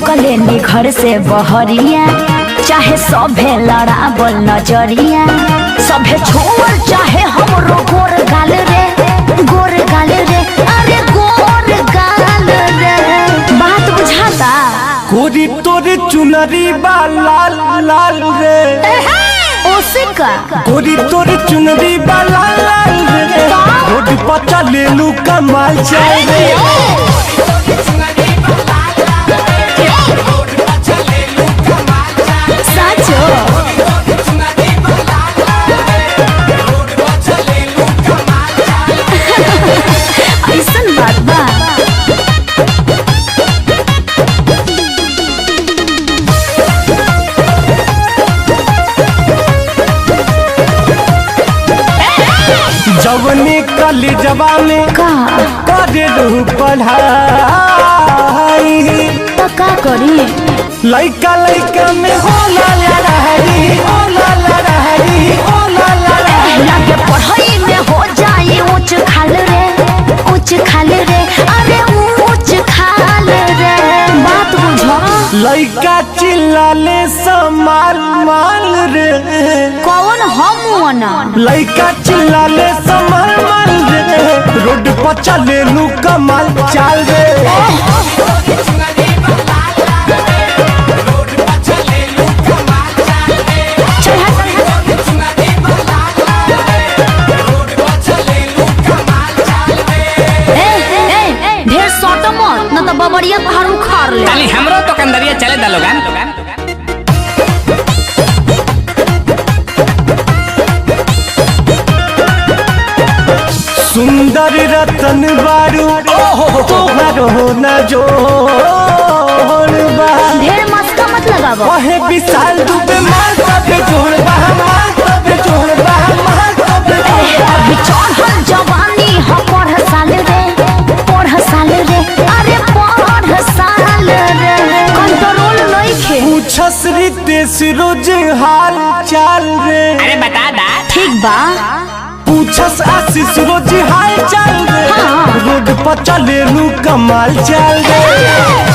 निकले नी घर से बहरिया, चाहे सभे लड़ावल नजरिया, सभे छोड़ चाहे हमरो गोर गाल रे, गोर गाल रे, अरे गोर गाल रे। बात बुझाता? कोरी तोरे चुनरी बा लाल लाल रे, ओसिका कोरी तोरे चुनरी बा लाल लाल रे, रोड पर चले लू कमाल चाय रे। ऐसन बात बा? जवने कलेजवा में का करे रहू पढ़ाई, तो का करी? लइका लइका में होला लड़ाई, होला लड़ाई, होला लड़ाई। लगे पढ़ाई में हो जाए ऊंच खाल रे, ऊंच खाल रे, अरे ऊंच खाल रे। बात बुझो? लइका चिल्लाले समाल माल रे, कौन हम ना? लइका चिल्लाले समाल माल रे, रोड पर चले लू कमाल चाल रे। ढेर सोटो मत न तो बबरिया पहाड़ उखाड़ ले। ताली हमरो तो कंदरिया चले दा लोगन। सुंदर रतन बारू तोहरो न जोड़ बा, ढेर मस्का मत लगावो। वहे विशाल दुबे मार तबे जोड़ बा, मार तबे जोड़ बा, मार तबे जोड़ बा। अभी चढ़ल जवानी हो पढ़ साल रे, पढ़ साल रे, अरे पढ़ साल रे। कंट्रोल नहीं खे। पूछस रितेश रोज हाल चाल रे, अरे बता दा। ठीक बा? पूछस आशीष रोज हाल चाल रे, हाँ। रोड पर चले लू कमाल चाल रे।